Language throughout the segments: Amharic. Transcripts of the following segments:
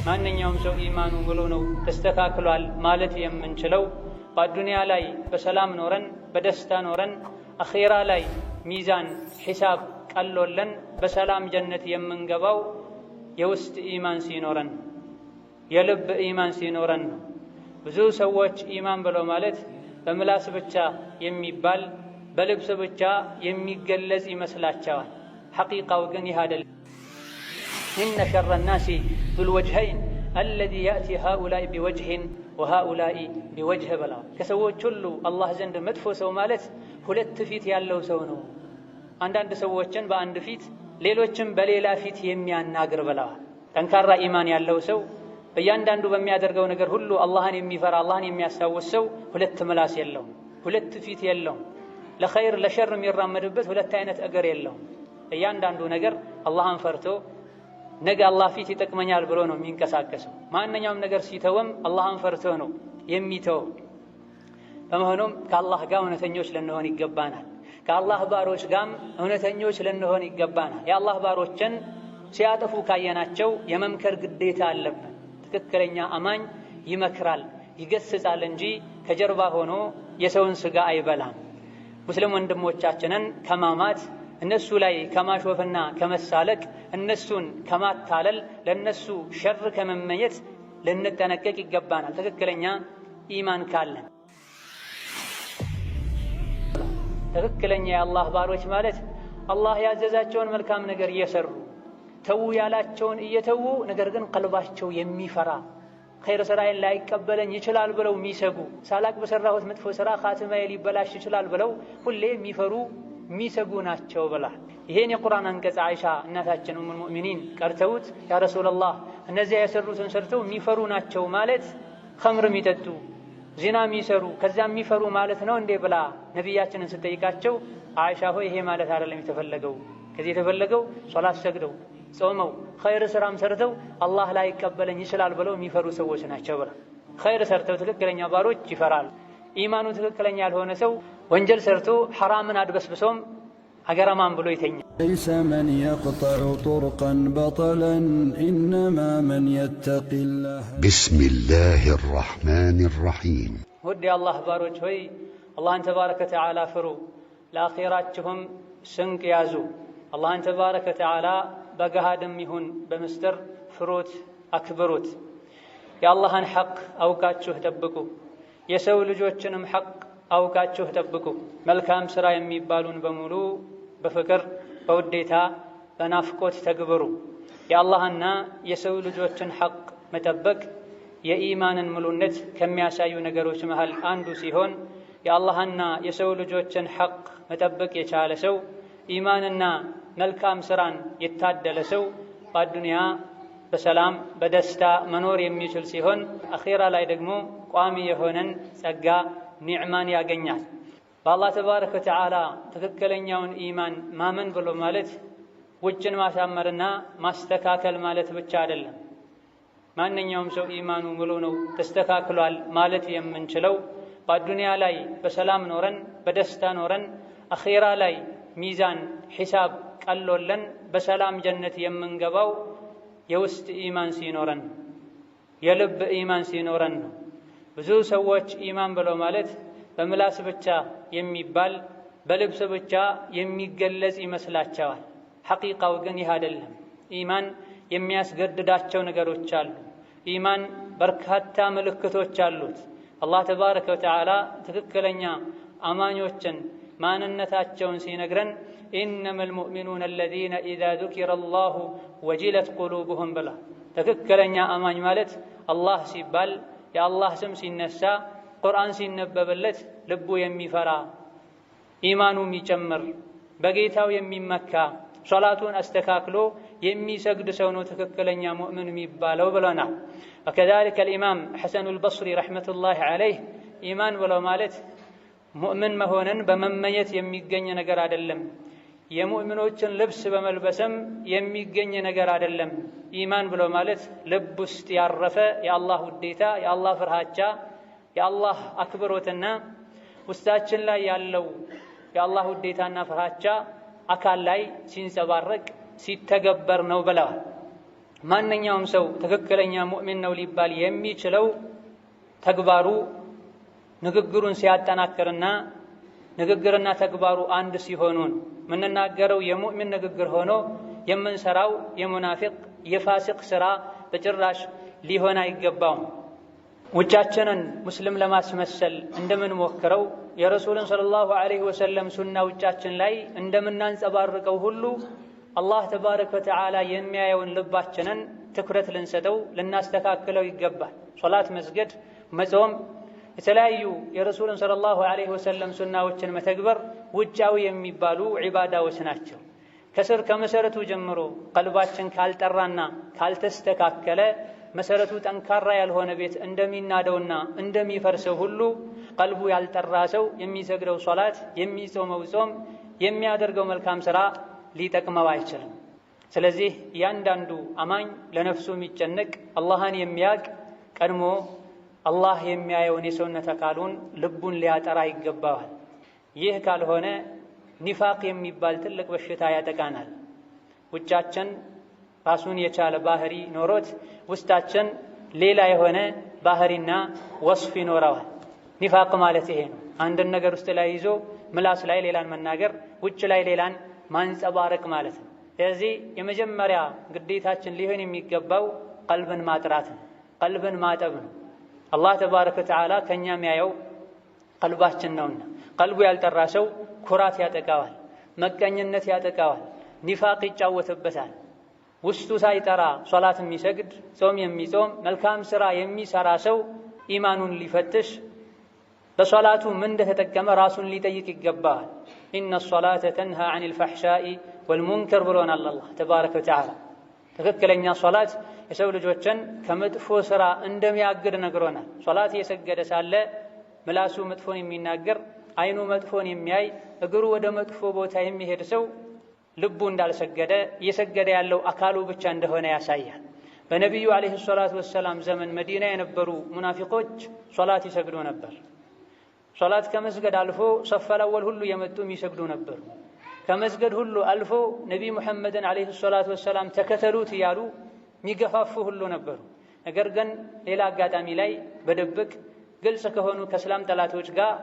ማንኛውም ሰው ኢማኑ ሙሉ ነው ተስተካክሏል ማለት የምንችለው በዱንያ ላይ በሰላም ኖረን በደስታ ኖረን አኺራ ላይ ሚዛን ሒሳብ ቀሎለን በሰላም ጀነት የምንገባው የውስጥ ኢማን ሲኖረን የልብ ኢማን ሲኖረን ነው። ብዙ ሰዎች ኢማን ብለው ማለት በምላስ ብቻ የሚባል በልብስ ብቻ የሚገለጽ ይመስላቸዋል። ሐቂቃው ግን ይህ አይደለም። ኢነ ሸረ ናሲ ዙል ወጅሀይን አለዚ ያእቲ ሃኡላኢ ቢወጅህን ወሃኡላኢ ቢወጅህ ብለዋል። ከሰዎች ሁሉ አላህ ዘንድ መጥፎ ሰው ማለት ሁለት ፊት ያለው ሰው ነው። አንዳንድ ሰዎችን በአንድ ፊት ሌሎችም በሌላ ፊት የሚያናግር ብለዋል። ጠንካራ ኢማን ያለው ሰው በእያንዳንዱ በሚያደርገው ነገር ሁሉ አላህን የሚፈራ አላህን የሚያስታውስ ሰው ሁለት ምላስ የለውም፣ ሁለት ፊት የለውም። ለኸይር ለሸር የሚራመድበት ሁለት አይነት እግር የለውም። እያንዳንዱ ነገር አላህን ፈርቶ ነገ አላህ ፊት ይጠቅመኛል ብሎ ነው የሚንቀሳቀሰው። ማንኛውም ነገር ሲተወም አላህን ፈርቶ ነው የሚተወው። በመሆኑም ከአላህ ጋር እውነተኞች ልንሆን ይገባናል። ከአላህ ባሮች ጋርም እውነተኞች ልንሆን ይገባናል። የአላህ ባሮችን ሲያጠፉ ካየናቸው የመምከር ግዴታ አለብን። ትክክለኛ አማኝ ይመክራል፣ ይገስጻል እንጂ ከጀርባ ሆኖ የሰውን ስጋ አይበላም። ሙስሊም ወንድሞቻችንን ከማማት እነሱ ላይ ከማሾፍና ከመሳለቅ እነሱን ከማታለል ለነሱ ሸር ከመመኘት ልንጠነቀቅ ይገባናል። ትክክለኛ ኢማን ካለን ትክክለኛ የአላህ ባሮች ማለት አላህ ያዘዛቸውን መልካም ነገር እየሰሩ ተው ያላቸውን እየተዉ ነገር ግን ቀልባቸው የሚፈራ ኸይር ስራዬን ላይቀበለኝ ይችላል ብለው የሚሰጉ ሳላቅ በሰራሁት መጥፎ ስራ ኻትማዬ ሊበላሽ ይችላል ብለው ሁሌ የሚፈሩ የሚሰጉ ናቸው ብላ ይሄን የቁርአን አንቀጽ አይሻ እናታችን ኡሙል ሙእሚኒን ቀርተውት ያ ረሱላህ እነዚያ የሰሩትን ሰርተው የሚፈሩ ናቸው ማለት ኸምር የሚጠጡ ዚና የሚሰሩ ከዛ የሚፈሩ ማለት ነው እንዴ ብላ ነቢያችንን ስትጠይቃቸው አይሻ ሆይ ይሄ ማለት አይደለም የተፈለገው። ከዚህ የተፈለገው ሶላት ሰግደው ጾመው ኸይር ስራም ሰርተው አላህ ላይ ይቀበለኝ ይችላል ብለው የሚፈሩ ሰዎች ናቸው ብላ ኸይር ሰርተው ትክክለኛ ባሮች ይፈራሉ። ኢማኑ ትክክለኛ ያልሆነ ሰው ወንጀል ሰርቶ ሐራምን አድበስብሶም አገራማን ብሎ ይተኛል። ليس من يقطع طرقا بطلا إنما من يتقي الله بسم الله الرحمن الرحيم ودي الله باروች ሆይ አላህን ተባረከ ወተዓላ ፍሩ፣ ለአኺራችሁም ስንቅ ያዙ። አላህን ተባረከ ወተዓላ በገሃድም ይሁን በምስጢር ፍሩት፣ አክብሩት። የአላህን ሐቅ አውቃችሁ ጠብቁ፣ የሰው ልጆችንም ሐቅ አውቃችሁ ጠብቁ። መልካም ስራ የሚባሉን በሙሉ በፍቅር በውዴታ በናፍቆት ተግብሩ። የአላህና የሰው ልጆችን ሐቅ መጠበቅ የኢማንን ሙሉነት ከሚያሳዩ ነገሮች መሃል አንዱ ሲሆን የአላህና የሰው ልጆችን ሐቅ መጠበቅ የቻለ ሰው ኢማንና መልካም ስራን የታደለ ሰው በዱንያ በሰላም በደስታ መኖር የሚችል ሲሆን አኺራ ላይ ደግሞ ቋሚ የሆነን ጸጋ ኒዕማን ያገኛል። በአላህ ተባረከ ወተዓላ ትክክለኛውን ኢማን ማመን ብሎ ማለት ውጭን ማሳመርና ማስተካከል ማለት ብቻ አይደለም። ማንኛውም ሰው ኢማኑ ሙሉ ነው ተስተካክሏል ማለት የምንችለው በዱንያ ላይ በሰላም ኖረን በደስታ ኖረን አኺራ ላይ ሚዛን ሒሳብ ቀሎለን በሰላም ጀነት የምንገባው የውስጥ ኢማን ሲኖረን የልብ ኢማን ሲኖረን ነው። ብዙ ሰዎች ኢማን ብለው ማለት በምላስ ብቻ የሚባል በልብስ ብቻ የሚገለጽ ይመስላቸዋል። ሐቂቃው ግን ይህ አይደለም። ኢማን የሚያስገድዳቸው ነገሮች አሉ። ኢማን በርካታ ምልክቶች አሉት። አላህ ተባረከ ወተዓላ ትክክለኛ አማኞችን ማንነታቸውን ሲነግረን ኢነመል ሙእሚኑነ አለዚነ ኢዛ ዙኪረ አላሁ ወጅለት ቁሉብሁም ብላ ትክክለኛ አማኝ ማለት አላህ ሲባል የአላህ ስም ሲነሳ ቁርአን ሲነበብለት ልቡ የሚፈራ ኢማኑ የሚጨምር በጌታው የሚመካ ሶላቱን አስተካክሎ የሚሰግድ ሰው ነው ትክክለኛ ሙእምን የሚባለው ብለናል። ወከዛሊከ አልኢማም ሐሰኑ አልበስሪ ረሕመቱላሂ ዐለይህ ኢማን ብለው ማለት ሙእምን መሆንን በመመኘት የሚገኝ ነገር አይደለም። የሙእሚኖችን ልብስ በመልበስም የሚገኝ ነገር አይደለም። ኢማን ብለው ማለት ልብ ውስጥ ያረፈ የአላህ ውዴታ፣ የአላህ ፍርሃቻ፣ የአላህ አክብሮትና ውስጣችን ላይ ያለው የአላህ ውዴታና ፍርሃቻ አካል ላይ ሲንጸባረቅ ሲተገበር ነው ብለዋል። ማንኛውም ሰው ትክክለኛ ሙእሚን ነው ሊባል የሚችለው ተግባሩ ንግግሩን ሲያጠናክርና ንግግርና ተግባሩ አንድ ሲሆኑን ምንናገረው የሙእሚን ንግግር ሆኖ የምንሰራው የሙናፊቅ የፋሲቅ ስራ በጭራሽ ሊሆን አይገባውም። ውጫችንን ሙስሊም ለማስመሰል እንደምንሞክረው የረሱልን ሰለላሁ ዐለይሂ ወሰለም ሱና ውጫችን ላይ እንደምናንጸባርቀው ሁሉ አላህ ተባረከ ወተዓላ የሚያየውን ልባችንን ትኩረት ልንሰጠው ልናስተካክለው ይገባል። ሶላት መስገድ፣ መጾም፣ የተለያዩ የረሱልን ሰለላሁ ዐለይሂ ወሰለም ሱናዎችን መተግበር ውጫዊ የሚባሉ ዒባዳዎች ናቸው። ከስር ከመሰረቱ ጀምሮ ቀልባችን ካልጠራና ካልተስተካከለ መሰረቱ ጠንካራ ያልሆነ ቤት እንደሚናደውና እንደሚፈርሰው ሁሉ ቀልቡ ያልጠራ ሰው የሚሰግደው ሶላት፣ የሚጾመው ጾም፣ የሚያደርገው መልካም ስራ ሊጠቅመው አይችልም። ስለዚህ እያንዳንዱ አማኝ ለነፍሱ የሚጨነቅ አላህን የሚያቅ ቀድሞ አላህ የሚያየውን የሰውነት አካሉን ልቡን ሊያጠራ ይገባዋል። ይህ ካልሆነ ኒፋቅ የሚባል ትልቅ በሽታ ያጠቃናል። ውጫችን ራሱን የቻለ ባህሪ ኖሮት ውስጣችን ሌላ የሆነ ባህሪና ወስፍ ይኖረዋል። ኒፋቅ ማለት ይሄ ነው። አንድን ነገር ውስጥ ላይ ይዞ ምላስ ላይ ሌላን መናገር፣ ውጭ ላይ ሌላን ማንጸባረቅ ማለት ነው። ስለዚህ የመጀመሪያ ግዴታችን ሊሆን የሚገባው ቀልብን ማጥራት ነው፣ ቀልብን ማጠብ ነው። አላህ ተባረከ ወተዓላ ከእኛ የሚያየው ቀልባችን ነውና ቀልቡ ያልጠራ ሰው ኩራት ያጠቃዋል፣ መቀኝነት ያጠቃዋል፣ ኒፋቅ ይጫወትበታል። ውስጡ ሳይጠራ ሶላት የሚሰግድ ጾም የሚጾም መልካም ስራ የሚሰራ ሰው ኢማኑን ሊፈትሽ በሶላቱ ምን እንደተጠቀመ ራሱን ሊጠይቅ ይገባል። ኢነ ሶላተ ተንሃ ዐኒል ፈሕሻኢ ወልሙንከር ብሎናል አላህ ተባረከ ወተዓላ። ትክክለኛ ሶላት የሰው ልጆችን ከመጥፎ ስራ እንደሚያግድ ነግሮናል። ሶላት እየሰገደ ሳለ ምላሱ መጥፎን የሚናገር አይኑ መጥፎን የሚያይ እግሩ ወደ መጥፎ ቦታ የሚሄድ ሰው ልቡ እንዳልሰገደ እየሰገደ ያለው አካሉ ብቻ እንደሆነ ያሳያል። በነቢዩ ዓለይሂ ሰላቱ ወሰላም ዘመን መዲና የነበሩ ሙናፊቆች ሶላት ይሰግዱ ነበር። ሶላት ከመስገድ አልፎ ሰፈል አወል ሁሉ የመጡ የሚሰግዱ ነበሩ። ከመስገድ ሁሉ አልፎ ነቢይ ሙሐመድን ዓለይሂ ሰላቱ ወሰላም ተከተሉት እያሉ የሚገፋፉ ሁሉ ነበሩ። ነገር ግን ሌላ አጋጣሚ ላይ በድብቅ ግልጽ ከሆኑ ከእስላም ጠላቶች ጋር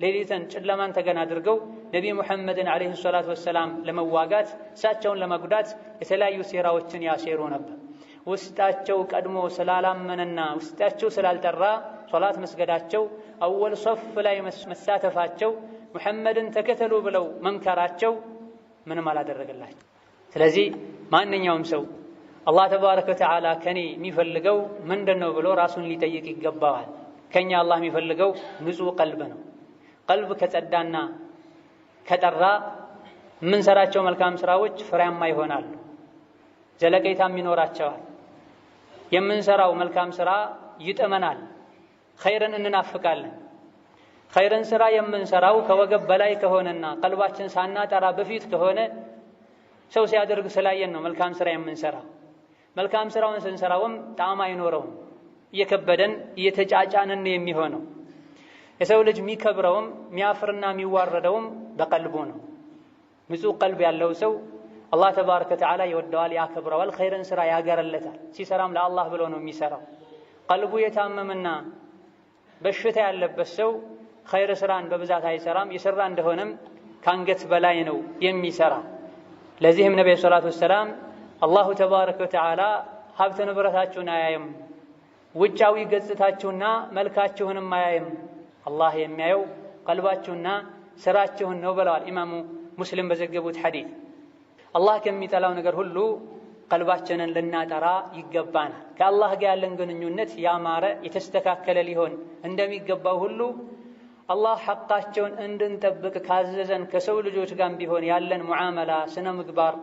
ሌሊትን ጨለማን ተገን አድርገው ነቢይ ሙሐመድን ዓለይሂ ሰላቱ ወሰላም ለመዋጋት እሳቸውን ለመጉዳት የተለያዩ ሴራዎችን ያሴሩ ነበር። ውስጣቸው ቀድሞ ስላላመነና ውስጣቸው ስላልጠራ ሶላት መስገዳቸው፣ አወል ሶፍ ላይ መሳተፋቸው፣ ሙሐመድን ተከተሉ ብለው መምከራቸው ምንም አላደረገላቸው። ስለዚህ ማንኛውም ሰው አላህ ተባረከ ወተዓላ ከኔ የሚፈልገው ምንድን ነው ብሎ ራሱን ሊጠይቅ ይገባዋል። ከኛ አላህ የሚፈልገው ንጹህ ቀልብ ነው። ቀልብ ከጸዳና ከጠራ የምንሰራቸው መልካም ስራዎች ፍሬያማ ይሆናሉ፣ ዘለቄታም ይኖራቸዋል። የምንሰራው መልካም ስራ ይጥመናል፣ ኸይርን እንናፍቃለን። ኸይርን ስራ የምንሰራው ከወገብ በላይ ከሆነና ቀልባችን ሳናጠራ በፊት ከሆነ ሰው ሲያደርግ ስላየን ነው መልካም ስራ የምንሰራው። መልካም ስራውን ስንሰራውም ጣዕም አይኖረውም፣ እየከበደን እየተጫጫንን የሚሆነው። የሰው ልጅ የሚከብረውም የሚያፍርና የሚዋረደውም በቀልቡ ነው። ንጹህ ቀልብ ያለው ሰው አላህ ተባረከ ወተዓላ ይወደዋል፣ ያከብረዋል፣ ኸይርን ስራ ያገረለታል። ሲሰራም ለአላህ ብሎ ነው የሚሰራው። ቀልቡ የታመመና በሽታ ያለበት ሰው ኸይር ስራን በብዛት አይሰራም። የሰራ እንደሆነም ከአንገት በላይ ነው የሚሰራ። ለዚህም ነብዩ ሰለላሁ ዐለይሂ ወሰለም አላሁ ተባረከ ወተዓላ ሀብት ንብረታችሁን አያይም፣ ውጫዊ ገጽታችሁና መልካችሁንም አያይም፣ አላህ የሚያየው ቀልባችሁና ስራችሁን ነው ብለዋል ኢማሙ ሙስሊም በዘገቡት ሐዲስ። አላህ ከሚጠላው ነገር ሁሉ ቀልባችንን ልናጠራ ይገባናል። ከአላህ ጋር ያለን ግንኙነት ያማረ የተስተካከለ ሊሆን እንደሚገባው ሁሉ አላህ ሐቃቸውን እንድንጠብቅ ካዘዘን ከሰው ልጆች ጋር ቢሆን ያለን ሙዓመላ፣ ስነ ምግባር፣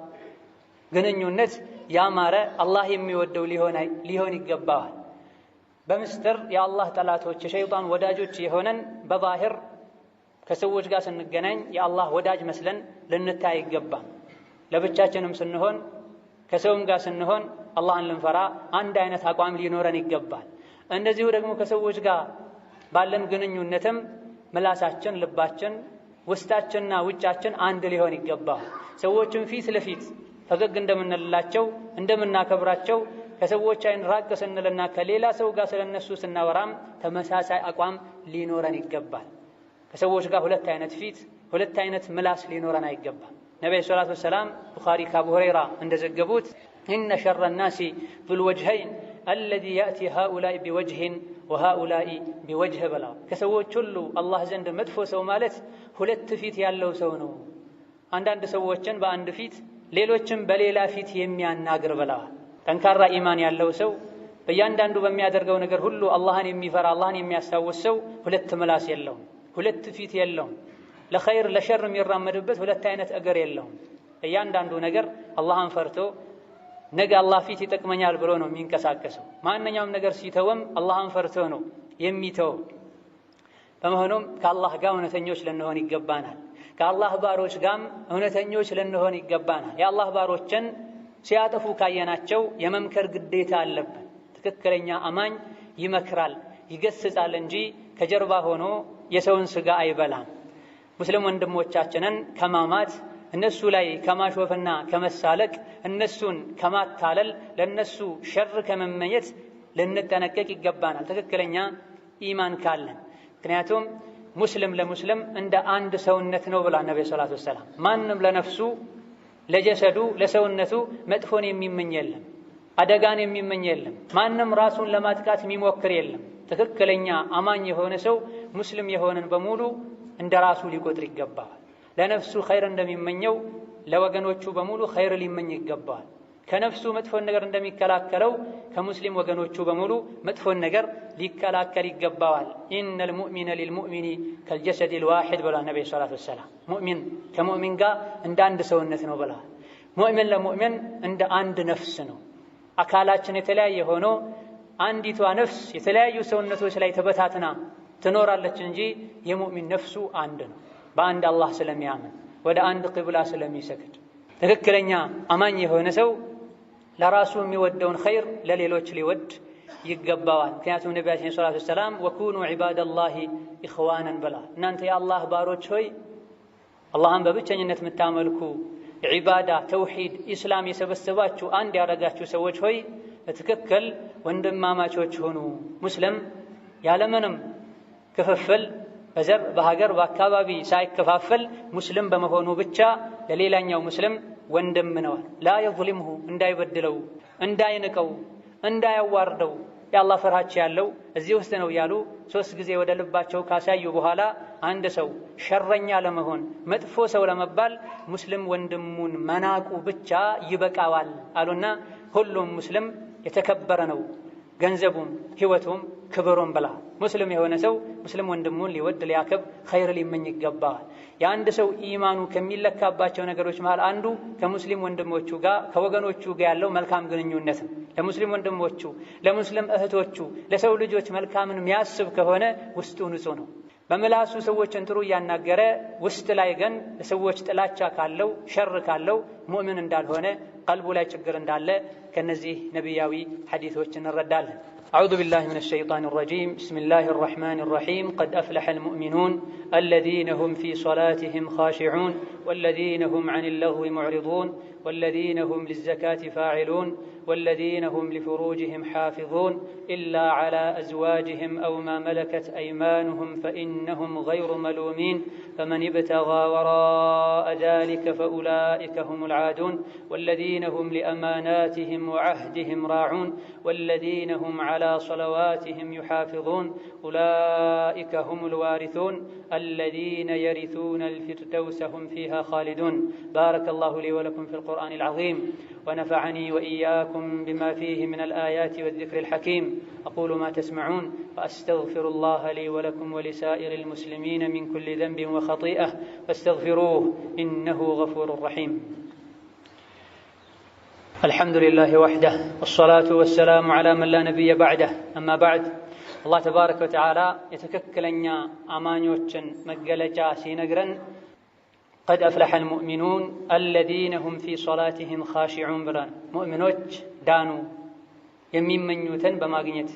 ግንኙነት ያማረ አላህ የሚወደው ሊሆን ይገባዋል። በምስጢር የአላህ ጠላቶች የሸይጣን ወዳጆች የሆነን በዛሂር ከሰዎች ጋር ስንገናኝ የአላህ ወዳጅ መስለን ልንታይ አይገባም። ለብቻችንም ስንሆን ከሰውም ጋር ስንሆን አላህን ልንፈራ አንድ አይነት አቋም ሊኖረን ይገባል። እንደዚሁ ደግሞ ከሰዎች ጋር ባለን ግንኙነትም ምላሳችን፣ ልባችን፣ ውስጣችንና ውጫችን አንድ ሊሆን ይገባል። ሰዎችን ፊት ለፊት ፈገግ እንደምንላቸው እንደምናከብራቸው ከሰዎች አይን ራቅ ስንልና ከሌላ ሰው ጋር ስለነሱ ስናወራም ተመሳሳይ አቋም ሊኖረን ይገባል። ከሰዎች ጋር ሁለት አይነት ፊት፣ ሁለት አይነት ምላስ ሊኖረን አይገባም። ነብዩ ሰለላሁ ዐለይሂ ወሰለም ቡኻሪ ከአቡ ሁረይራ እንደዘገቡት ኢነ ሸረ الناس ذو الوجهين الذي يأتي هؤلاء بوجه وهؤلاء بوجه ብላ ከሰዎች ሁሉ አላህ ዘንድ መጥፎ ሰው ማለት ሁለት ፊት ያለው ሰው ነው። አንዳንድ ሰዎችን በአንድ ፊት ሌሎችም በሌላ ፊት የሚያናግር ብለዋል። ጠንካራ ኢማን ያለው ሰው በእያንዳንዱ በሚያደርገው ነገር ሁሉ አላህን የሚፈራ አላህን የሚያስታውስ ሰው ሁለት ምላስ የለውም፣ ሁለት ፊት የለውም። ለኸይር ለሸር የሚራመድበት ሁለት አይነት እግር የለውም። እያንዳንዱ ነገር አላህን ፈርቶ ነገ አላህ ፊት ይጠቅመኛል ብሎ ነው የሚንቀሳቀሰው። ማንኛውም ነገር ሲተወም አላህን ፈርቶ ነው የሚተው። በመሆኑም ከአላህ ጋር እውነተኞች ልንሆን ይገባናል። ከአላህ ባሮች ጋርም እውነተኞች ልንሆን ይገባናል። የአላህ ባሮችን ሲያጠፉ ካየናቸው የመምከር ግዴታ አለብን። ትክክለኛ አማኝ ይመክራል፣ ይገስጻል እንጂ ከጀርባ ሆኖ የሰውን ስጋ አይበላም። ሙስሊም ወንድሞቻችንን ከማማት እነሱ ላይ ከማሾፍና ከመሳለቅ እነሱን ከማታለል ለነሱ ሸር ከመመኘት ልንጠነቀቅ ይገባናል፣ ትክክለኛ ኢማን ካለን። ምክንያቱም ሙስሊም ለሙስሊም እንደ አንድ ሰውነት ነው ብላ ነብዩ ሰለላሁ ዐለይሂ ወሰለም። ማንም ለነፍሱ ለጀሰዱ ለሰውነቱ መጥፎን የሚመኝ የለም፣ አደጋን የሚመኝ የለም። ማንም ራሱን ለማጥቃት የሚሞክር የለም። ትክክለኛ አማኝ የሆነ ሰው ሙስሊም የሆነን በሙሉ እንደ ራሱ ሊቆጥር ይገባል። ለነፍሱ ኸይር እንደሚመኘው ለወገኖቹ በሙሉ ኸይር ሊመኝ ይገባል። ከነፍሱ መጥፎን ነገር እንደሚከላከለው ከሙስሊም ወገኖቹ በሙሉ መጥፎን ነገር ሊከላከል ይገባዋል። ኢነል ሙእሚነ ሊልሙእሚኒ ከልጀሰዲል ዋሂድ ብለዋል ነብዩ ሰለላሁ ዐለይሂ ወሰለም። ሙእሚን ከሙእሚን ጋር እንደ አንድ ሰውነት ነው ብለዋል። ሙእሚን ለሙእሚን እንደ አንድ ነፍስ ነው። አካላችን የተለያየ ሆኖ አንዲቷ ነፍስ የተለያዩ ሰውነቶች ላይ ተበታትና ትኖራለች እንጂ የሙእሚን ነፍሱ አንድ ነው። በአንድ አላህ ስለሚያምን ወደ አንድ ቂብላ ስለሚሰግድ ትክክለኛ አማኝ የሆነ ሰው ለራሱ የሚወደውን ኸይር ለሌሎች ሊወድ ይገባዋል። ምክንያቱም ነቢያችን ሰለላሁ ዐለይሂ ወሰለም ወኩኑ ዒባደላሂ ኢኽዋናን ብላ እናንተ የአላህ ባሮች ሆይ አላህን በብቸኝነት የምታመልኩ ዒባዳ፣ ተውሂድ፣ ኢስላም የሰበሰባችሁ አንድ ያደረጋችሁ ሰዎች ሆይ በትክክል ወንድማማቾች ሆኑ። ሙስሊም ያለምንም ክፍፍል በዘር በሀገር በአካባቢ ሳይከፋፈል ሙስሊም በመሆኑ ብቻ ለሌላኛው ሙስሊም ወንድም ነዋል። ላ የظልምሁ እንዳይበድለው፣ እንዳይንቀው፣ እንዳያዋርደው የአላህ ፍርሃት ያለው እዚህ ውስጥ ነው ያሉ 3 ጊዜ ወደ ልባቸው ካሳዩ በኋላ አንድ ሰው ሸረኛ ለመሆን መጥፎ ሰው ለመባል ሙስሊም ወንድሙን መናቁ ብቻ ይበቃዋል አሉና ሁሉም ሙስሊም የተከበረ ነው፣ ገንዘቡም ህይወቱም ክብሩም ብላ ሙስሊም የሆነ ሰው ሙስሊም ወንድሙን ሊወድ ሊያከብ ኸይር ሊመኝ ይገባል። የአንድ ሰው ኢማኑ ከሚለካባቸው ነገሮች መሃል አንዱ ከሙስሊም ወንድሞቹ ጋር ከወገኖቹ ጋር ያለው መልካም ግንኙነት ነው። ለሙስሊም ወንድሞቹ፣ ለሙስሊም እህቶቹ፣ ለሰው ልጆች መልካምን የሚያስብ ከሆነ ውስጡ ንጹህ ነው። በምላሱ ሰዎችን ጥሩ እያናገረ ውስጥ ላይ ግን ለሰዎች ጥላቻ ካለው ሸር ካለው ሙእሚን እንዳልሆነ ቀልቡ ላይ ችግር እንዳለ ከነዚህ ነቢያዊ ሐዲሶች እንረዳለን። أعوذ بالله من الشيطان الرجيم بسم الله الرحمن الرحيم قد أفلح المؤمنون الذين هم في صلاتهم خاشعون والذين هم عن اللغو معرضون والذين هم للزكاة فاعلون والذين هم لفروجهم حافظون إلا على أزواجهم أو ما ملكت أيمانهم فإنهم غير ملومين فمن ابتغى وراء ذلك فأولئك هم العادون والذين هم لأماناتهم وعهدهم راعون والذين هم على صلواتهم يحافظون أولئك هم الوارثون الذين يرثون الفردوس هم فيها خالدون. بارك الله لي ولكم في القرآن العظيم ونفعني وإياكم بما فيه من الآيات والذكر الحكيم. أقول ما تسمعون وأستغفر الله لي ولكم ولسائر المسلمين من كل ذنب وخطيئة فاستغفروه إنه غفور رحيم. الحمد لله وحده والصلاة والسلام على من لا نبي بعده. أما بعد الله تبارك وتعالى يتككلنيا أمانيوچن مجلجا سينغرن قد أفلح المؤمنون الذين هم في صلاتهم خاشعون بران مؤمنوች ዳኑ የሚመኙትን በማግኘት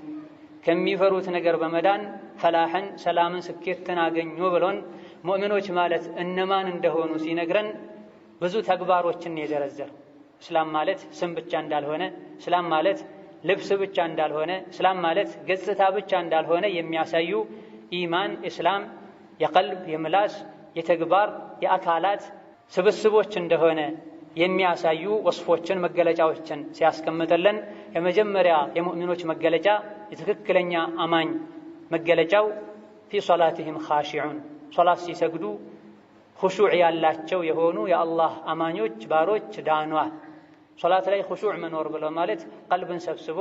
ከሚፈሩት ነገር በመዳን ፈላህን ሰላምን ስኬትን አገኙ ብሎን ሙእሚኖች ማለት እነማን እንደሆኑ ሲነግረን ብዙ ተግባሮችን የዘረዘረ እስላም ማለት ስም ብቻ እንዳልሆነ እስላም ማለት ልብስ ብቻ እንዳልሆነ፣ እስላም ማለት ገጽታ ብቻ እንዳልሆነ የሚያሳዩ ኢማን፣ እስላም የቀልብ፣ የምላስ፣ የተግባር፣ የአካላት ስብስቦች እንደሆነ የሚያሳዩ ወስፎችን፣ መገለጫዎችን ሲያስቀምጥልን የመጀመሪያ የሙእሚኖች መገለጫ የትክክለኛ አማኝ መገለጫው ፊ ሶላቲሂም ኻሺዑን ሶላት ሲሰግዱ ኹሹዕ ያላቸው የሆኑ የአላህ አማኞች ባሮች ዳኗል። ሶላት ላይ ኹሹዕ መኖር ብሎ ማለት ቀልብን ሰብስቦ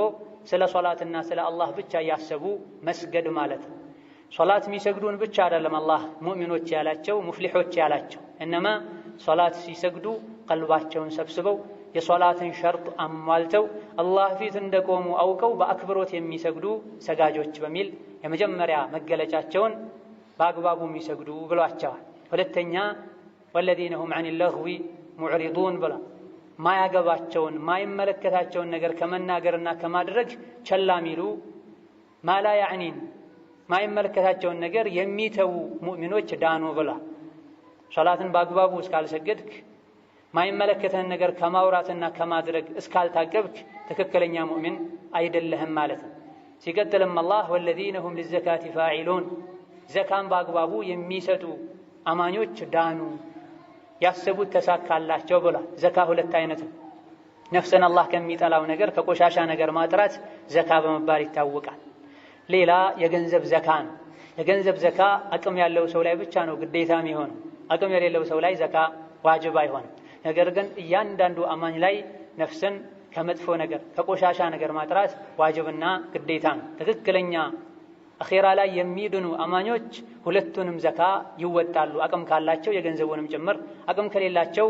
ስለ ሶላትና ስለ አላህ ብቻ እያሰቡ መስገድ ማለት ነው። ሶላት የሚሰግዱን ብቻ አይደለም አላህ ሙእሚኖች ያላቸው ሙፍሊሖች ያላቸው። እነማ ሶላት ሲሰግዱ ቀልባቸውን ሰብስበው የሶላትን ሸርጥ አሟልተው አላህ ፊት እንደቆሙ አውቀው በአክብሮት የሚሰግዱ ሰጋጆች በሚል የመጀመሪያ መገለጫቸውን በአግባቡ የሚሰግዱ ብሏቸዋል። ሁለተኛ ወለዚነ ሁም ዐኒ ለግዊ ሙዕሪዱን ብላ ማያገባቸውን ማይመለከታቸውን ነገር ከመናገርና ከማድረግ ቸላ ሚሉ ማላ ያዕኒን ማይመለከታቸውን ነገር የሚተዉ ሙእሚኖች ዳኑ ብላ። ሶላትን በአግባቡ እስካልሰገድክ ማይመለከተን ነገር ከማውራትና ከማድረግ እስካልታቀብክ ትክክለኛ ሙእሚን አይደለህም ማለት ነው። ሲቀጥልም አላህ ወለዚነ ሁም ሊዘካቲ ፋዒሉን ዘካን በአግባቡ የሚሰጡ አማኞች ዳኑ ያሰቡት ተሳካላቸው ብሏል። ዘካ ሁለት አይነት ነው። ነፍስን አላህ ከሚጠላው ነገር ከቆሻሻ ነገር ማጥራት ዘካ በመባል ይታወቃል። ሌላ የገንዘብ ዘካ ነው። የገንዘብ ዘካ አቅም ያለው ሰው ላይ ብቻ ነው ግዴታ የሚሆነው። አቅም የሌለው ሰው ላይ ዘካ ዋጅብ አይሆንም። ነገር ግን እያንዳንዱ አማኝ ላይ ነፍስን ከመጥፎ ነገር ከቆሻሻ ነገር ማጥራት ዋጅብና ግዴታ ነው። ትክክለኛ አኺራ ላይ የሚድኑ አማኞች ሁለቱንም ዘካ ይወጣሉ። አቅም ካላቸው የገንዘቡንም ጭምር፣ አቅም ከሌላቸው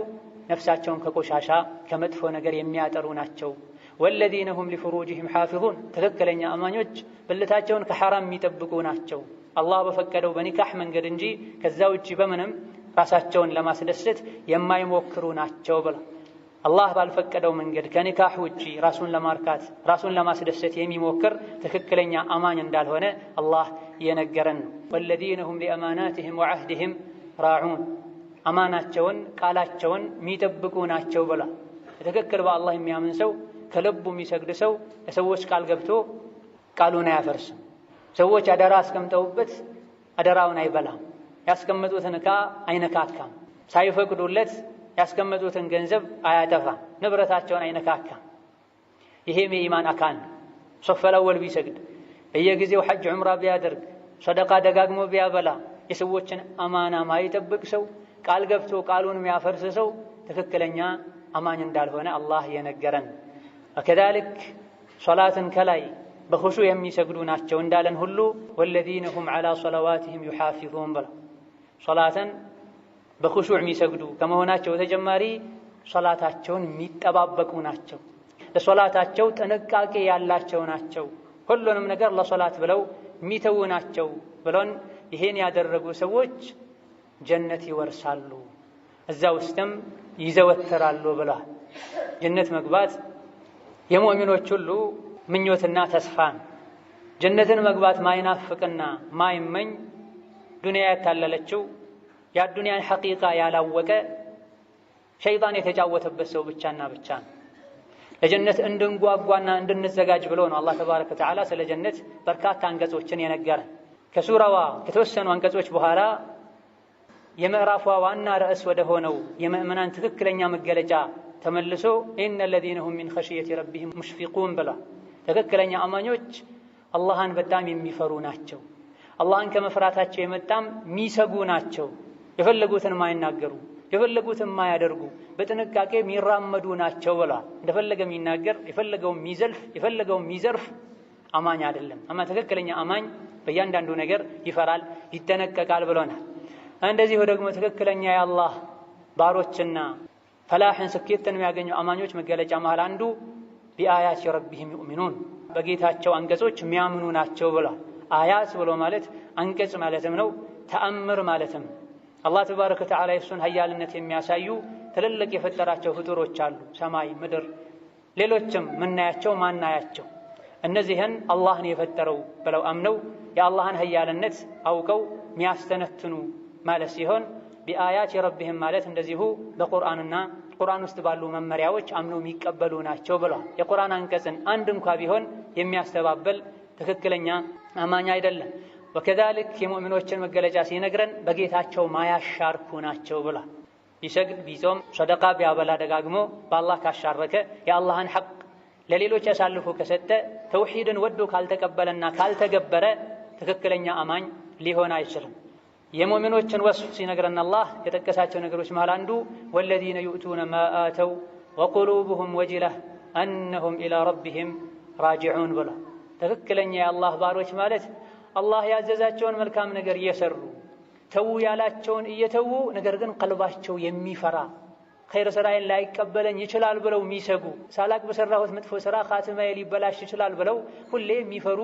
ነፍሳቸውን ከቆሻሻ ከመጥፎ ነገር የሚያጠሩ ናቸው። ወለዚነ ሁም ሊፍሩጅሂም ሓፊዙን ትክክለኛ አማኞች ብልታቸውን ከሐራም የሚጠብቁ ናቸው። አላህ በፈቀደው በኒካህ መንገድ እንጂ ከዛ ውጪ በምንም ራሳቸውን ለማስደሰት የማይሞክሩ ናቸው ብላ። አላህ ባልፈቀደው መንገድ ከኒካህ ውጪ ራሱን ለማርካት ራሱን ለማስደሰት የሚሞክር ትክክለኛ አማኝ እንዳልሆነ አላህ እየነገረን ነው። ወለዚነ ሁም ሊአማናቲሂም ወዐህዲሂም ራዑን አማናቸውን ቃላቸውን የሚጠብቁ ናቸው ብላ። ትክክል በአላህ የሚያምን ሰው ከልቡ የሚሰግድ ሰው ለሰዎች ቃል ገብቶ ቃሉን አያፈርስም። ሰዎች አደራ አስቀምጠውበት አደራውን አይበላም። ያስቀመጡትን ዕቃ አይነካካም። ሳይፈቅዱለት ያስቀመጡትን ገንዘብ አያጠፋም። ንብረታቸውን አይነካካም። ይሄም የኢማን አካል ነው። ሶፈል አወል ቢሰግድ በየጊዜው ሐጅ ዑምራ ቢያደርግ ሰደቃ ደጋግሞ ቢያበላ የሰዎችን አማና ማይጠብቅ ሰው ቃል ገብቶ ቃሉን የሚያፈርስ ሰው ትክክለኛ አማኝ እንዳልሆነ አላህ የነገረን። ወከዛሊክ ሶላትን ከላይ በኹሹዕ የሚሰግዱ ናቸው እንዳለን ሁሉ ወለዚነ ሁም ዐላ ሶለዋቲሂም ዩሓፊዙን ብላ ሶላትን በኹሹዕ የሚሰግዱ ከመሆናቸው ተጨማሪ ሶላታቸውን የሚጠባበቁ ናቸው። ለሶላታቸው ጥንቃቄ ያላቸው ናቸው። ሁሉንም ነገር ለሶላት ብለው የሚተዉ ናቸው ብሎን ይሄን ያደረጉ ሰዎች ጀነት ይወርሳሉ፣ እዛ ውስጥም ይዘወተራሉ ብሏል። ጀነት መግባት የሙእሚኖች ሁሉ ምኞትና ተስፋ ነው። ጀነትን መግባት ማይናፍቅና ማይመኝ ዱንያ ያታለለችው የአዱንያን ሐቂቃ ያላወቀ ሸይጣን የተጫወተበት ሰው ብቻና ብቻ ነው። ለጀነት እንድንጓጓና እንድንዘጋጅ ብሎ ነው አላህ ተባረከ ወተዓላ ስለ ጀነት በርካታ አንቀጾችን የነገረን። ከሱራዋ ከተወሰኑ አንቀጾች በኋላ የምዕራፏ ዋና ርዕስ ወደ ሆነው የምእመናን ትክክለኛ መገለጫ ተመልሶ ኢነ ለዚነ ሁም ሚን ኸሽየቲ ረቢሂም ሙሽፊቁን ብላ ትክክለኛ አማኞች አላህን በጣም የሚፈሩ ናቸው። አላህን ከመፍራታቸው የመጣም የሚሰጉ ናቸው። የፈለጉትን ማይናገሩ የፈለጉትን ማያደርጉ በጥንቃቄ የሚራመዱ ናቸው ብላ። እንደፈለገ የሚናገር የፈለገው የሚዘልፍ የፈለገው የሚዘርፍ አማኝ አይደለም። አማ ትክክለኛ አማኝ በእያንዳንዱ ነገር ይፈራል፣ ይጠነቀቃል ብሎናል። እንደዚሁ ደግሞ ትክክለኛ የአላህ ባሮችና ፈላሕን ስኬትን የሚያገኙ አማኞች መገለጫ መሃል አንዱ ቢአያት ረቢሂም ዩእሚኑን በጌታቸው አንቀጾች የሚያምኑ ናቸው ብሏል። አያት ብሎ ማለት አንቀጽ ማለትም ነው፣ ተአምር ማለትም። አላህ ተባረከ ወተዓላ የሱን ሀያልነት የሚያሳዩ ትልልቅ የፈጠራቸው ፍጡሮች አሉ፣ ሰማይ፣ ምድር፣ ሌሎችም ምናያቸው ማናያቸው። እነዚህን አላህን የፈጠረው ብለው አምነው የአላህን ሀያልነት አውቀው የሚያስተነትኑ ማለት ሲሆን ቢአያት ረቢሂም ማለት እንደዚሁ በቁርአንና ቁርአን ውስጥ ባሉ መመሪያዎች አምነው የሚቀበሉ ናቸው ብሏል። የቁርአን አንቀጽን አንድ እንኳ ቢሆን የሚያስተባብል ትክክለኛ አማኝ አይደለም። ወከዛልክ የሙእሚኖችን መገለጫ ሲነግረን በጌታቸው ማያሻርኩ ናቸው ብሏል። ቢሰግድ ቢጾም ሰደቃ ቢያበላ ደጋግሞ በአላህ ካሻረከ የአላህን ሐቅ ለሌሎች አሳልፎ ከሰጠ ተውሂድን ወዶ ካልተቀበለና ካልተገበረ ትክክለኛ አማኝ ሊሆን አይችልም። የሙእሚኖችን ወስፍ ሲነግረን አላህ የጠቀሳቸው ነገሮች መሃል አንዱ ወለዚነ ዩእቱነ ማ አተው ወቁሉብሁም ወጅለህ አነሁም ኢላ ረቢሂም ራጂዑን ብሏል። ትክክለኛ የአላህ ባሮች ማለት አላህ ያዘዛቸውን መልካም ነገር እየሰሩ ተው ያላቸውን እየተዉ ነገር ግን ቀልባቸው የሚፈራ ኸይር ስራዬን ላይቀበለኝ ይችላል ብለው የሚሰጉ ሳላቅ በሰራሁት መጥፎ ስራ ኻትማዬ ሊበላሽ ይችላል ብለው ሁሌ የሚፈሩ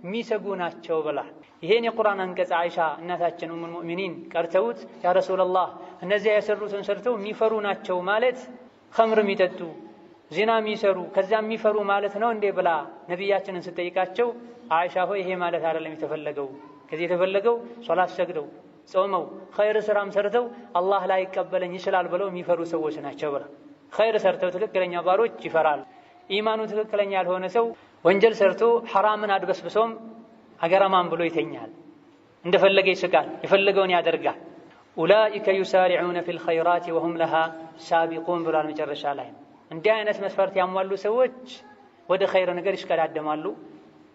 የሚሰጉ ናቸው ብሏል። ይሄን የቁርአን አንቀጽ አይሻ እናታችን ኡሙል ሙእሚኒን ቀርተውት ያ ረሱላህ እነዚያ የሰሩትን ሰርተው የሚፈሩ ናቸው ማለት ኸምር የሚጠጡ ዚና የሚሰሩ ከዛ የሚፈሩ ማለት ነው እንዴ ብላ ነቢያችንን ስትጠይቃቸው አይሻ ሆይ ይሄ ማለት አይደለም የተፈለገው፣ ከዚህ የተፈለገው ሶላት ሰግደው ጾመው ኸይር ስራም ሰርተው አላህ ላይ ይቀበለኝ ይችላል ብለው የሚፈሩ ሰዎች ናቸው ብላ። ኸይር ሰርተው ትክክለኛ ባሮች ይፈራሉ። ኢማኑ ትክክለኛ ያልሆነ ሰው ወንጀል ሰርቶ ሐራምን አድበስብሶም አገራማን ብሎ ይተኛል፣ እንደፈለገ ይስቃል፣ የፈለገውን ያደርጋል። ኡላኢከ ዩሳሪዑነ ፊል ኸይራት ወሁም ለሃ ሳቢቁን ብሏል መጨረሻ ላይ። እንዲህ አይነት መስፈርት ያሟሉ ሰዎች ወደ ኸይር ነገር ይሽቀዳደማሉ፣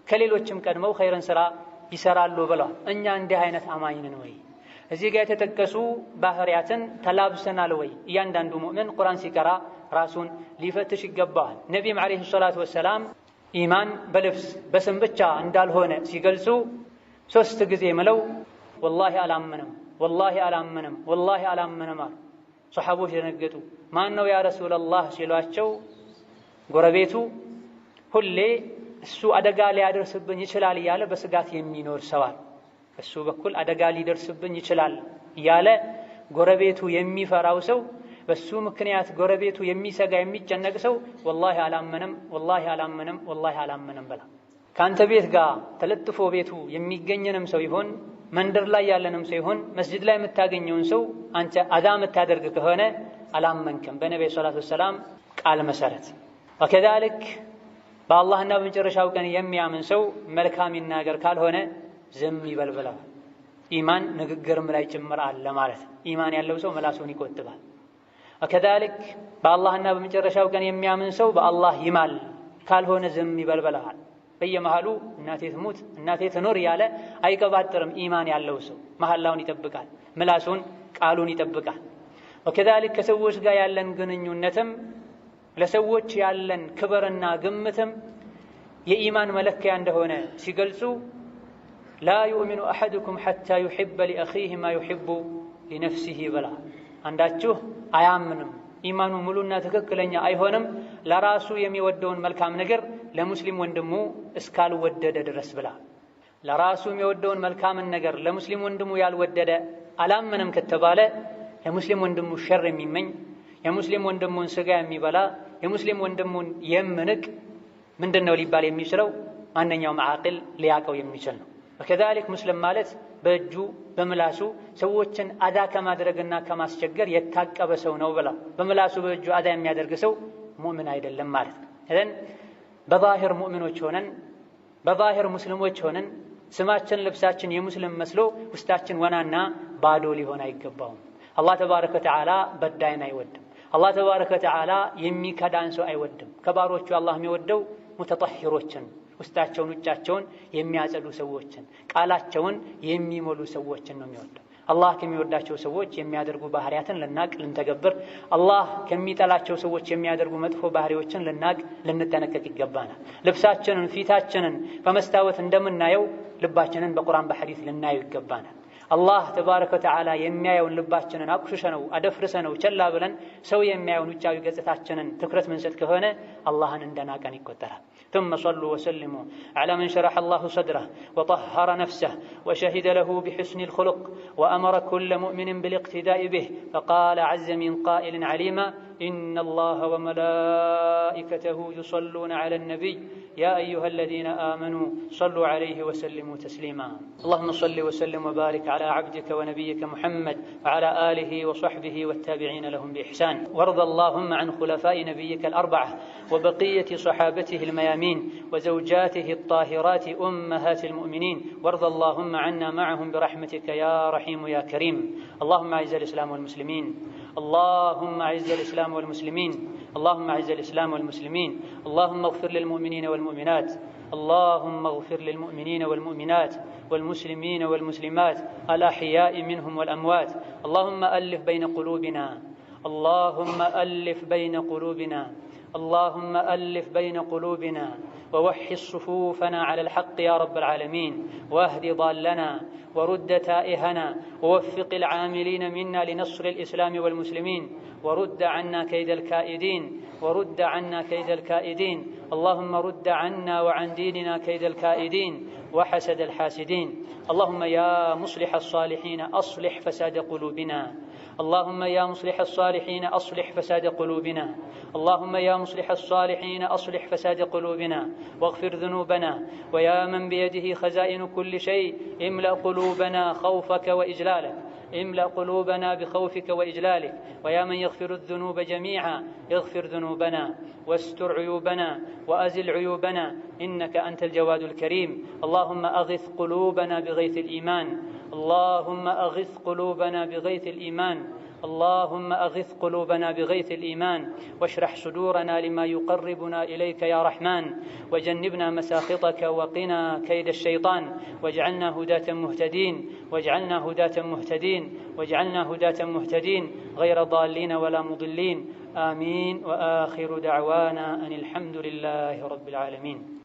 ከሌሎችም ቀድመው ኸይርን ስራ ይሰራሉ ብሏል። እኛ እንዲህ አይነት አማኝ ነን ወይ? እዚህ ጋር የተጠቀሱ ባህሪያትን ተላብሰናል ወይ? እያንዳንዱ ሙእምን ቁርአን ሲቀራ ራሱን ሊፈትሽ ይገባዋል። ነቢይም ዓለይሂ ሰላቱ ወሰላም ኢማን በልብስ በስም ብቻ እንዳልሆነ ሲገልጹ 3 ጊዜ ምለው ወላሂ አላመነም፣ ወላሂ አላመነም፣ ወላሂ አላመነም አሉ። ሰሓቦች ደነገጡ። ማን ነው ያ ረሱላላህ ሲሏቸው ጎረቤቱ ሁሌ እሱ አደጋ ሊያደርስብኝ ይችላል እያለ በስጋት የሚኖር ሰዋል እሱ በኩል አደጋ ሊደርስብኝ ይችላል እያለ ጎረቤቱ የሚፈራው ሰው በሱ ምክንያት ጎረቤቱ የሚሰጋ የሚጨነቅ ሰው ወላሂ አላመነም፣ ወላሂ አላመነም፣ ወላሂ አላመነም በላ። ካንተ ቤት ጋር ተለጥፎ ቤቱ የሚገኝንም ሰው ይሆን መንደር ላይ ያለንም ሰው ይሆን መስጂድ ላይ የምታገኘውን ሰው አንተ አዛ የምታደርግ ከሆነ አላመንክም በነብዩ ሰለላሁ ዐለይሂ ወሰለም ቃል መሰረት። ወከዛልክ በአላህና በመጨረሻው ቀን የሚያምን ሰው መልካም ይናገር፣ ካልሆነ ዝም ይበል ብለዋል። ኢማን ንግግርም ላይ ጭምር አለ ማለት ነው። ኢማን ያለው ሰው ምላሱን ይቆጥባል። ወከዛልክ በአላህና በመጨረሻው ቀን የሚያምን ሰው በአላህ ይማል፣ ካልሆነ ዝም ይበል ብለዋል። በየመሃሉ እናቴ ትሙት እናቴ ትኖር ያለ አይቀባጥርም። ኢማን ያለው ሰው መሐላውን ይጠብቃል፣ ምላሱን ቃሉን ይጠብቃል። ወከዛልክ ከሰዎች ጋር ያለን ግንኙነትም ለሰዎች ያለን ክብርና ግምትም የኢማን መለኪያ እንደሆነ ሲገልጹ ላ ዩእሚኑ አሐዱኩም ሐታ ዩሕበ ሊአኺህ ማ ዩሕቡ ሊነፍሲህ ብላ። አንዳችሁ አያምንም ኢማኑ ሙሉና ትክክለኛ አይሆንም ለራሱ የሚወደውን መልካም ነገር ለሙስሊም ወንድሙ እስካልወደደ ድረስ ብላ። ለራሱ የሚወደውን መልካምን ነገር ለሙስሊም ወንድሙ ያልወደደ አላመንም ከተባለ የሙስሊም ወንድሙ ሸር የሚመኝ የሙስሊም ወንድሙን ስጋ የሚበላ የሙስሊም ወንድሙን የምንቅ ምንድነው ሊባል የሚችለው? ማንኛውም ዓቂል ሊያቀው የሚችል ነው። ወከዛልክ ሙስሊም ማለት በእጁ በምላሱ ሰዎችን አዳ ከማድረግና ከማስቸገር የታቀበ ሰው ነው ብላ። በምላሱ በእጁ አዳ የሚያደርግ ሰው ሙእምን አይደለም ማለት ነው። እዘን በዛሂር ሙእሚኖች ሆነን በዛሂር ሙስሊሞች ሆነን ስማችን ልብሳችን የሙስሊም መስሎ ውስጣችን ወናና ባዶ ሊሆን አይገባውም። አላህ ተባረከ ወተዓላ በዳይን አይወድም። አላህ ተባረከ ወተዓላ የሚከዳን ሰው አይወድም። ከባሮቹ አላህ የሚወደው ሙተጠሂሮችን ውስጣቸውን ውጫቸውን የሚያጸዱ ሰዎችን ቃላቸውን የሚሞሉ ሰዎችን ነው የሚወደው። አላህ ከሚወዳቸው ሰዎች የሚያደርጉ ባህሪያትን ልናቅ ልንተገብር፣ አላህ ከሚጠላቸው ሰዎች የሚያደርጉ መጥፎ ባህሪዎችን ልናቅ ልንጠነቀቅ ይገባናል። ልብሳችንን ፊታችንን በመስታወት እንደምናየው ልባችንን በቁርአን በሐዲስ ልናየው ይገባናል። አላህ ተባረከ ወተዓላ የሚያየውን ልባችንን አቁሽሸነው አደፍርሰነው ቸላ ብለን ሰው የሚያየውን ውጫዊ ገጽታችንን ትኩረት ምንሰጥ ከሆነ አላህን እንደናቀን ይቆጠራል። ثم صلوا وسلموا على من شرح الله صدره وطهر نفسه وشهد له بحسن الخلق وأمر كل مؤمن بالاقتداء به فقال عز من قائل عليما إن الله وملائكته يصلون على النبي يا أيها الذين آمنوا صلوا عليه وسلموا تسليما. اللهم صل وسلم وبارك على عبدك ونبيك محمد وعلى آله وصحبه والتابعين لهم بإحسان. وارض اللهم عن خلفاء نبيك الأربعة وبقية صحابته الميامين وزوجاته الطاهرات أمهات المؤمنين، وارض اللهم عنا معهم برحمتك يا رحيم يا كريم. اللهم أعز الإسلام والمسلمين، اللهم أعز الإسلام والمسلمين، اللهم أعز الإسلام والمسلمين. اللهم اغفر للمؤمنين والمؤمنات، اللهم اغفر للمؤمنين والمؤمنات والمسلمين والمسلمات الأحياء منهم والأموات. اللهم ألف بين قلوبنا، اللهم ألف بين قلوبنا، اللهم ألف بين قلوبنا ووحد صفوفنا على الحق يا رب العالمين، واهد ضالنا ورد تائهنا ووفق العاملين منا لنصر الإسلام والمسلمين، ورد عنا كيد الكائدين، ورد عنا كيد الكائدين. اللهم رد عنا وعن ديننا كيد الكائدين وحسد الحاسدين. اللهم يا مصلح الصالحين أصلح فساد قلوبنا، اللهم يا مصلح الصالحين أصلح فساد قلوبنا، اللهم يا مصلح الصالحين أصلح فساد قلوبنا واغفر ذنوبنا. ويا من بيده خزائن كل شيء املأ قلوبنا خوفك وإجلالك، املأ قلوبنا بخوفك وإجلالك. ويا من يغفر الذنوب جميعا اغفر ذنوبنا واستر عيوبنا وأزل عيوبنا، إنك أنت الجواد الكريم. اللهم أغث قلوبنا بغيث الإيمان، اللهم أغث قلوبنا بغيث الإيمان، اللهم أغث قلوبنا بغيث الإيمان، واشرح صدورنا لما يقربنا إليك يا رحمن، وجنبنا مساخطك وقنا كيد الشيطان، واجعلنا هداة مهتدين، واجعلنا هداة مهتدين، واجعلنا هداة مهتدين غير ضالين ولا مضلين. آمين. وآخر دعوانا أن الحمد لله رب العالمين.